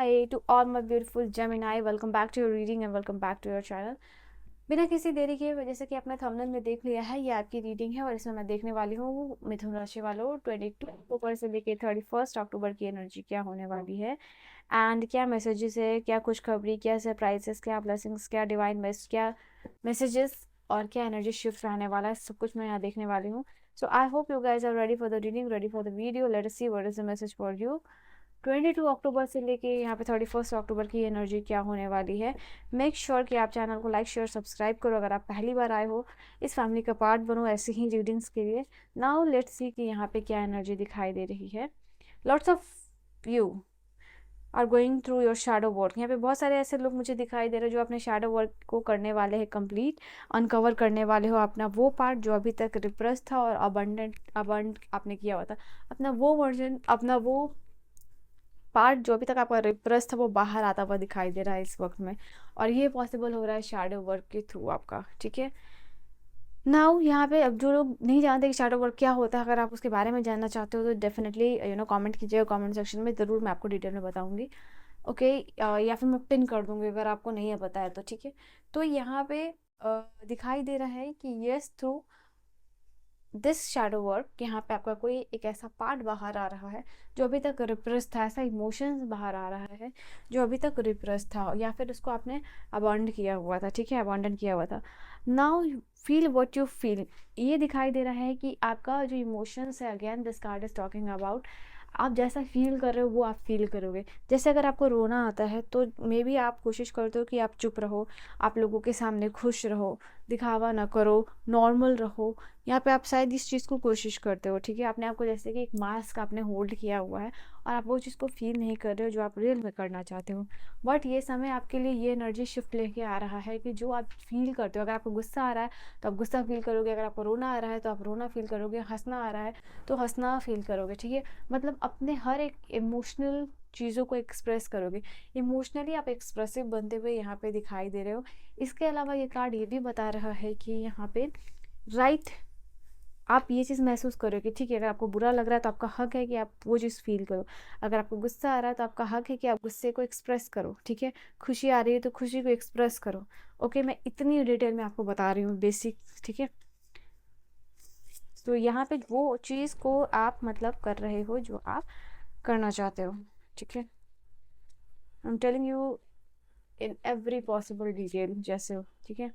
Hi to all my beautiful Gemini. Welcome back to your reading and welcome back to your channel. बिना किसी देरी के जैसे कि आपने थंबनेल में देख लिया है, ये आपकी रीडिंग है और इसमें मैं देखने वाली हूँ मिथुन राशि वालों 22 अक्टूबर से लेके 31 अक्टूबर की एनर्जी क्या होने वाली है एंड क्या मैसेजेस है, क्या खुशखबरी, क्या सरप्राइजेस, क्या ब्लेसिंग्स, क्या डिवाइन मेस, क्या मैसेजेस और क्या एनर्जी शिफ्ट रहने वाला है, सब कुछ मैं यहाँ देखने वाली हूँ. So I hope you guys are ready for the reading, ready for the video. Let us see what is the message for you 22 अक्टूबर से लेके यहाँ पे 31 अक्टूबर की एनर्जी क्या होने वाली है. मेक श्योर कि आप चैनल को लाइक शेयर सब्सक्राइब करो अगर आप पहली बार आए हो, इस फैमिली का पार्ट बनो ऐसे ही रीडिंग्स के लिए. नाउ लेट्स सी कि यहाँ पे क्या एनर्जी दिखाई दे रही है. Lots of you are going through your shadow work. यहाँ पे बहुत सारे ऐसे लोग मुझे दिखाई दे रहे हैं जो अपने शैडो वर्क को करने वाले हैं कंप्लीट, अनकवर करने वाले हो अपना वो पार्ट जो अभी तक रिप्रेस था और अबंड आपने किया हुआ था, अपना वो वर्जन, अपना वो पार्ट जो अभी तक आपका रिप्रेस था वो बाहर आता हुआ दिखाई दे रहा है इस वक्त में, और ये पॉसिबल हो रहा है शैडो वर्क के थ्रू आपका. ठीक है. नाउ यहाँ पे अब जो लोग नहीं जानते कि शैडो वर्क क्या होता है, अगर आप उसके बारे में जानना चाहते हो तो डेफिनेटली कमेंट कीजिएगा कमेंट सेक्शन में, ज़रूर मैं आपको डिटेल में बताऊंगी. ओके. या फिर मैं पिन कर दूंगी अगर आपको नहीं है पता है तो. ठीक है. तो यहाँ पे दिखाई दे रहा है कि yes through this shadow work यहाँ पे आपका कोई एक ऐसा पार्ट बाहर आ रहा है जो अभी तक रिप्रेस था, ऐसा इमोशंस बाहर आ रहा है जो अभी तक रिप्रेस था या फिर उसको आपने अबॉन्ड किया हुआ था. ठीक है. अबॉन्डन किया हुआ था. Now feel what you feel. ये दिखाई दे रहा है कि आपका जो इमोशंस है, again this card is talking about, आप जैसा फील कर रहे हो वो आप फील करोगे. जैसे अगर आपको रोना आता है तो मे बी आप कोशिश करते हो कि आप चुप रहो, आप लोगों के सामने खुश रहो, दिखावा ना करो, नॉर्मल रहो. यहाँ पे आप शायद इस चीज़ को कोशिश करते हो. ठीक है. आपने आपको जैसे कि एक मास्क आपने होल्ड किया हुआ है और आप वो चीज़ को फील नहीं कर रहे हो जो आप रियल में करना चाहते हो. बट ये समय आपके लिए ये एनर्जी शिफ्ट लेके आ रहा है कि जो आप फील करते हो, अगर आपको गुस्सा आ रहा है तो आप गुस्सा फील करोगे, अगर आपको रोना आ रहा है तो आप रोना फील करोगे, हंसना आ रहा है तो हंसना फील करोगे. ठीक है. मतलब अपने हर एक इमोशनल चीज़ों को एक्सप्रेस करोगे. इमोशनली आप एक्सप्रेसिव बनते हुए यहाँ पे दिखाई दे रहे हो. इसके अलावा ये कार्ड ये भी बता रहा है कि यहाँ पे राइट आप ये चीज़ महसूस करोगे. ठीक है. अगर आपको बुरा लग रहा है तो आपका हक है कि आप वो चीज़ फील करो. अगर आपको गुस्सा आ रहा है तो आपका हक है कि आप गुस्से को एक्सप्रेस करो. ठीक है. खुशी आ रही है तो खुशी को एक्सप्रेस करो. ओके. मैं इतनी डिटेल में आपको बता रही हूँ बेसिक. ठीक है. तो यहाँ पे वो चीज़ को आप मतलब कर रहे हो जो आप करना चाहते हो. ठीक है. I am telling you in every possible detail जैसे हो. ठीक है.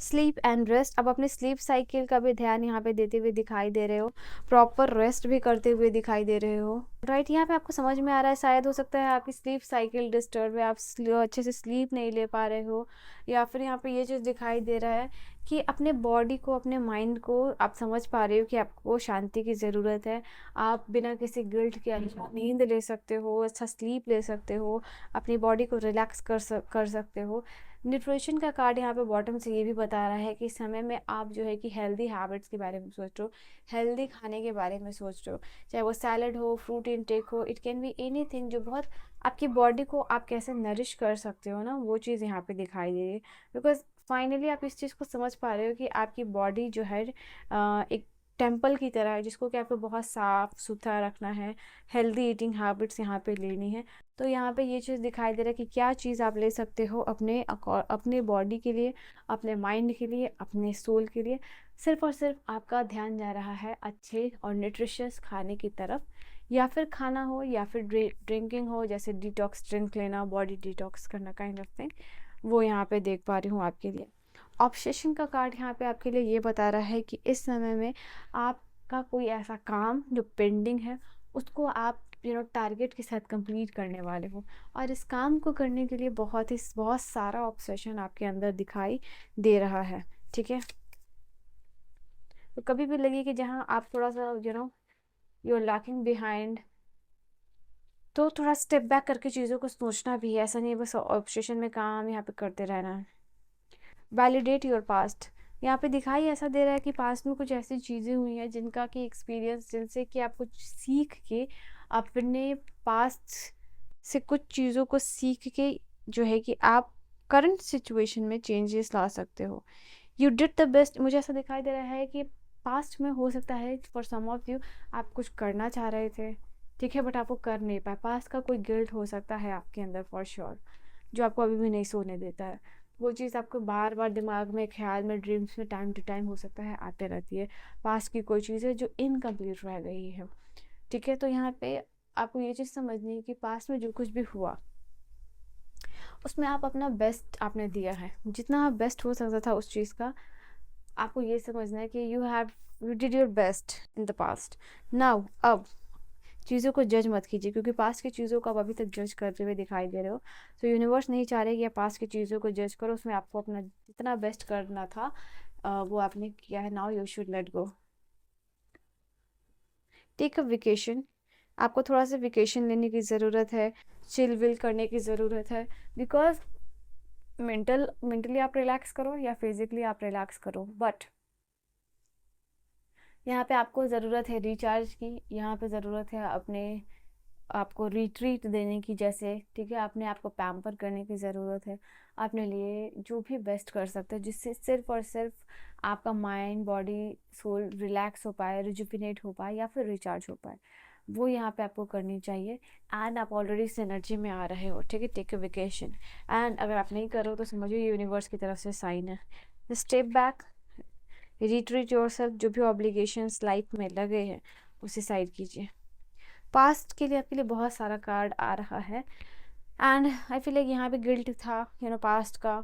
Sleep and rest. अब अपने स्लीप साइकिल का भी ध्यान यहाँ पे देते हुए दिखाई दे रहे हो, प्रॉपर रेस्ट भी करते हुए दिखाई दे रहे हो. राइट. यहाँ पे आपको समझ में आ रहा है, शायद हो सकता है आपकी स्लीप साइकिल डिस्टर्ब है, आप अच्छे से स्लीप नहीं ले पा रहे हो, या फिर यहाँ पे ये चीज़ दिखाई दे रहा है कि अपने बॉडी को, अपने माइंड को आप समझ पा रहे हो कि आपको शांति की ज़रूरत है. आप बिना किसी गिल्ट के अच्छा नींद ले सकते हो, अच्छा स्लीप ले सकते हो, अपनी बॉडी को रिलैक्स कर सकते हो. न्यूट्रिशन का कार्ड यहाँ पे बॉटम से ये भी बता रहा है कि इस समय में आप जो है कि हेल्दी हैबिट्स के बारे में सोच रहे हो, हेल्दी खाने के बारे में सोच रहे हो, चाहे वो सैलड हो, फ्रूट इनटेक हो, इट कैन बी एनीथिंग जो बहुत आपकी बॉडी को आप कैसे नरिश कर सकते हो ना, वो चीज़ यहाँ पे दिखाई दे रही है. बिकॉज फाइनली आप इस चीज़ को समझ पा रहे हो कि आपकी बॉडी जो है एक टेम्पल की तरह है जिसको कि आपको बहुत साफ सुथरा रखना है, हेल्दी ईटिंग हैबिट्स यहाँ पे लेनी है. तो यहाँ पे ये चीज़ दिखाई दे रहा है कि क्या चीज़ आप ले सकते हो अपने बॉडी के लिए, अपने माइंड के लिए, अपने सोल के लिए. सिर्फ और सिर्फ आपका ध्यान जा रहा है अच्छे और न्यूट्रिशियस खाने की तरफ, या फिर खाना हो या फिर ड्रिंकिंग हो, जैसे डिटॉक्स ड्रिंक लेना, बॉडी डिटॉक्स करना, काइंड ऑफ थिंग, वो यहाँ पे देख पा रही हूँ आपके लिए. ऑब्सेशन का कार्ड यहाँ पे आपके लिए ये बता रहा है कि इस समय में आपका कोई ऐसा काम जो पेंडिंग है उसको आप टारगेट के साथ कंप्लीट करने वाले हो, और इस काम को करने के लिए बहुत सारा ऑब्सेशन आपके अंदर दिखाई दे रहा है. ठीक है. तो कभी भी लगे कि जहाँ आप थोड़ा सा यू आर लैकिंग बिहाइंड, तो थोड़ा स्टेप बैक करके चीज़ों को सोचना भी है. ऐसा नहीं है बस ऑब्सेशन में काम यहाँ पे करते रहना है. Validate your past. यहाँ पे दिखाई ऐसा दे रहा है कि पास्ट में कुछ ऐसी चीज़ें हुई हैं जिनका कि एक्सपीरियंस, जिनसे कि आप कुछ सीख के अपने पास्ट से कुछ चीज़ों को सीख के जो है कि आप करंट सिचुएशन में चेंजेस ला सकते हो. You did the best. मुझे ऐसा दिखाई दे रहा है कि पास्ट में हो सकता है फॉर सम ऑफ यू आप कुछ करना चाह रहे थे, ठीक है, बट आपको कर नहीं पाए। पास्ट का कोई गिल्ट हो सकता है आपके अंदर फॉर श्योर, जो आपको अभी भी नहीं सोने देता है। वो चीज़ आपको बार बार दिमाग में, ख्याल में, ड्रीम्स में टाइम टू टाइम हो सकता है आते रहती है। पास्ट की कोई चीज़ है जो इनकम्प्लीट रह गई है, ठीक है। तो यहाँ पे आपको ये चीज़ समझनी है कि पास्ट में जो कुछ भी हुआ उसमें आप अपना बेस्ट आपने दिया है, जितना आप बेस्ट हो सकता था उस चीज़ का। आपको ये समझना है कि you did your best in the past. Now अब चीज़ों को जज मत कीजिए, क्योंकि पास्ट की चीज़ों को आप अभी तक जज करते हुए दिखाई दे रहे हो। तो यूनिवर्स नहीं चाह रहे कि आप पास्ट की चीज़ों को जज करो, उसमें आपको अपना जितना बेस्ट करना था वो आपने किया है। Now you should let go, take a vacation. आपको थोड़ा सा वेकेशन लेने की ज़रूरत है, चिल विल करने की ज़रूरत है। बिकॉज मेंटली आप रिलैक्स करो या फिजिकली आप रिलैक्स करो, बट यहाँ पे आपको ज़रूरत है रिचार्ज की, यहाँ पे ज़रूरत है अपने आपको रिट्रीट देने की, जैसे, ठीक है, अपने आप को पैम्पर करने की ज़रूरत है। अपने लिए जो भी बेस्ट कर सकते हो, जिससे सिर्फ और सिर्फ आपका माइंड, बॉडी, सोल रिलैक्स हो पाए, रिजुविनेट हो पाए या फिर रिचार्ज हो पाए, वो यहाँ पे आपको करनी चाहिए। एंड आप ऑलरेडी इस एनर्जी में आ रहे हो, ठीक है, टेक अ वेकेशन। एंड अगर आप नहीं करो तो समझो ये यूनिवर्स की तरफ से साइन है। स्टेप बैक, रिट्रीट योरसेल्फ, जो भी ऑब्लिगेशंस लाइफ में लगे हैं उसे साइड कीजिए। पास्ट के लिए आपके लिए बहुत सारा कार्ड आ रहा है, एंड आई फील लाइक यहाँ पे गिल्ट था, पास्ट का।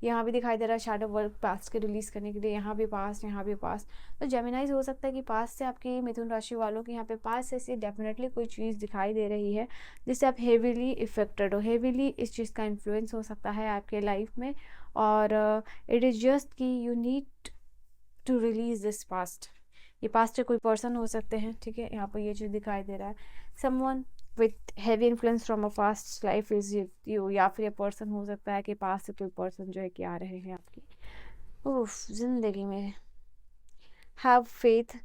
यहाँ भी दिखाई दे रहा है शैडो वर्क पास्ट के रिलीज करने के लिए, यहाँ भी पास्ट, यहाँ भी पास्ट। तो जेमिनाइज हो सकता है कि पास्ट से आपकी मिथुन राशि वालों की यहाँ पे पास्ट से ऐसी डेफिनेटली कोई चीज़ दिखाई दे रही है जिससे आप हेवीली इफेक्टेड हो, हेवीली इस चीज़ का इन्फ्लुएंस हो सकता है आपके लाइफ में। और इट इज़ जस्ट कि you need to release this past. ये पास्ट से कोई पर्सन हो सकते हैं, ठीक है, यहाँ पर ये चीज़ दिखाई दे रहा है। Someone with heavy influence from a past life is you, या फिर ये पर्सन हो सकता है कि पास्ट से कोई पर्सन जो है कि आ रहे हैं आपकी उफ जिंदगी में। Have faith,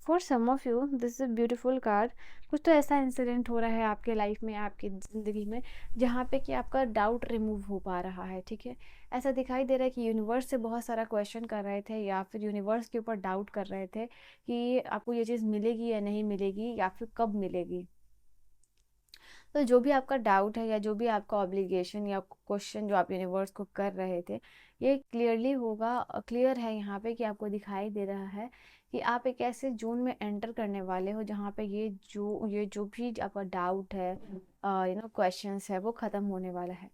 for some of you this is a beautiful card. कुछ तो ऐसा इंसिडेंट हो रहा है आपके लाइफ में, आपकी ज़िंदगी में, जहाँ पे कि आपका डाउट रिमूव हो पा रहा है, ठीक है। ऐसा दिखाई दे रहा है कि यूनिवर्स से बहुत सारा क्वेश्चन कर रहे थे, या फिर यूनिवर्स के ऊपर डाउट कर रहे थे कि आपको ये चीज़ मिलेगी या नहीं मिलेगी, या फिर कब मिलेगी। तो जो भी आपका डाउट है या जो भी आपका ऑब्लिगेशन या क्वेश्चन जो आप यूनिवर्स को कर रहे थे, ये क्लियरली होगा, क्लियर है यहाँ पे कि आपको दिखाई दे रहा है कि आप एक ऐसे जोन में एंटर करने वाले हो जहाँ पे ये जो भी आपका डाउट है, क्वेश्चंस है, वो ख़त्म होने वाला है।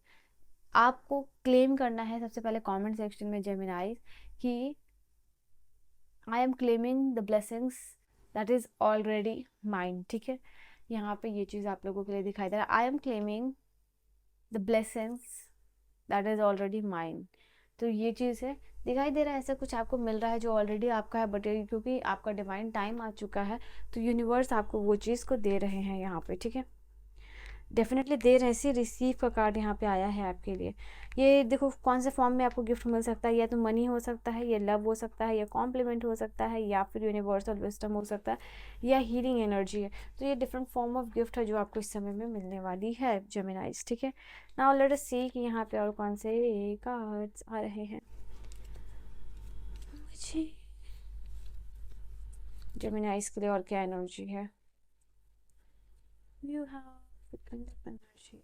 आपको क्लेम करना है सबसे पहले कमेंट सेक्शन में जेमिनाई कि I am claiming the blessings that is already mind, ठीक है। यहाँ पे ये चीज़ आप लोगों के लिए दिखाई दे रहा है, I am claiming the blessings that is already mind. तो ये चीज़ है, दिखाई दे रहा है ऐसा कुछ आपको मिल रहा है जो ऑलरेडी आपका है, बट क्योंकि आपका डिवाइन टाइम आ चुका है तो यूनिवर्स आपको वो चीज़ को दे रहे हैं यहाँ पे, ठीक है, डेफिनेटली दे रहे हैं। ऐसे रिसीव का कार्ड यहाँ पे आया है आपके लिए। ये देखो कौन से फॉर्म में आपको गिफ्ट मिल सकता है, या तो मनी हो सकता है, या लव हो सकता है, या कॉम्प्लीमेंट हो सकता है, या फिर यूनिवर्सल विजडम हो सकता है, या हीलिंग एनर्जी है। तो ये डिफरेंट फॉर्म ऑफ गिफ्ट है जो आपको इस समय में मिलने वाली है जेमिनाइज, ठीक है। नाउ लेट अस सी कि यहाँ पे और कौन से कार्ड्स आ रहे हैं मुझे जेमिनाइज के लिए, और क्या एनर्जी है। You have energy,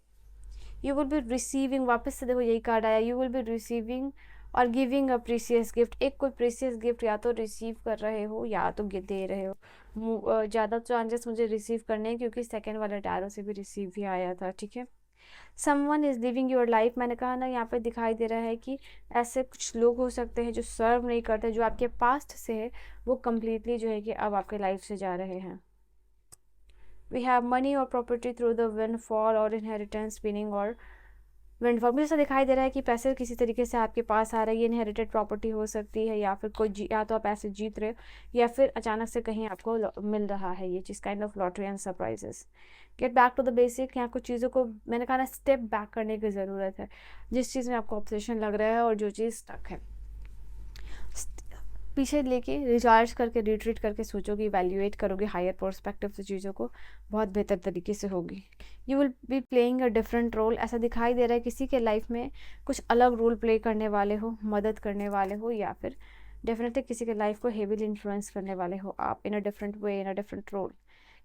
you will be receiving, वापस से देखो यही कार्ड आया, यू विल बी रिसीविंग और गिविंग अ प्रीसियस गिफ्ट। एक कोई प्रीसियस गिफ्ट या तो रिसीव कर रहे हो या तो दे रहे हो। ज़्यादा चांसेस मुझे रिसीव करने हैं क्योंकि सेकेंड वाला टैरो से भी रिसीव ही आया था, ठीक है। Someone is living your life, मैंने कहा ना, यहाँ पे दिखाई दे रहा है कि ऐसे कुछ लोग हो सकते हैं जो सर्व नहीं करते, जो आपके पास्ट से है वो कम्प्लीटली जो है कि अब आपके लाइफ से जा रहे हैं। वी हैव मनी और प्रॉपर्टी थ्रू द विंडफॉल और इनहेरिटेंस मीनिंग, और विंडफॉल मुझे ऐसा दिखाई दे रहा है कि पैसे किसी तरीके से आपके पास आ रहा है, ये इनहेरिटेड प्रॉपर्टी हो सकती है, या फिर कोई या तो आप पैसे जीत रहे हो या फिर अचानक से कहीं आपको मिल रहा है ये चीज़, kind of lottery and surprises. Get back to the basic, यहाँ कुछ चीज़ों को मैंने कहा ना स्टेप बैक करने की ज़रूरत है। जिस चीज़ में आपको ऑब्सेशन लग रहा है और जो चीज़ स्टक है, पीछे लेके रिचार्ज करके रिट्रीट करके सोचोगे, इवैल्यूएट करोगे हायर पर्सपेक्टिव से चीज़ों को, बहुत बेहतर तरीके से होगी। You will be playing a different role, ऐसा दिखाई दे रहा है किसी के लाइफ में कुछ अलग रोल प्ले करने वाले हो, मदद करने वाले हो, या फिर डेफिनेटली किसी के लाइफ को हेवीली इन्फ्लुएंस करने वाले हो आप, in a different way, in a different role.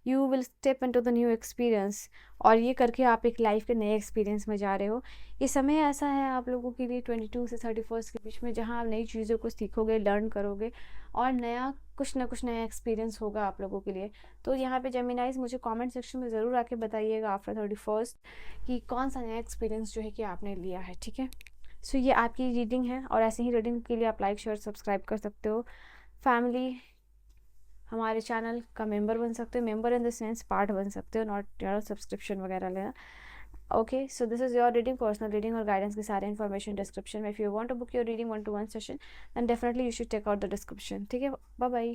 You will step into the new experience, और ये करके आप एक लाइफ के नए एक्सपीरियंस में जा रहे हो। ये समय ऐसा है आप लोगों के लिए 22 से 31 के बीच में, जहाँ आप नई चीज़ों को सीखोगे, लर्न करोगे, और नया कुछ ना कुछ नया एक्सपीरियंस होगा आप लोगों के लिए। तो यहाँ पे जेमिनाइज मुझे कमेंट सेक्शन में ज़रूर आके बताइएगा आफ्टर 31 कि कौन सा नया एक्सपीरियंस जो है कि आपने लिया है, ठीक है। सो ये आपकी रीडिंग है, और ऐसे ही रीडिंग के लिए आप लाइक शेयर सब्सक्राइब कर सकते हो। फैमिली हमारे चैनल का मेंबर बन सकते हो, member in the sense part बन सकते हो, नॉट सब्सक्रिप्शन वगैरह लेना। Okay, so this is your reading, personal reading और गाइडेंस की सारी इन्फॉर्मेशन डिस्क्रिप्शन में। If you want to book your reading 1-to-1 session then definitely you should check out the description, ठीक है। Bye bye.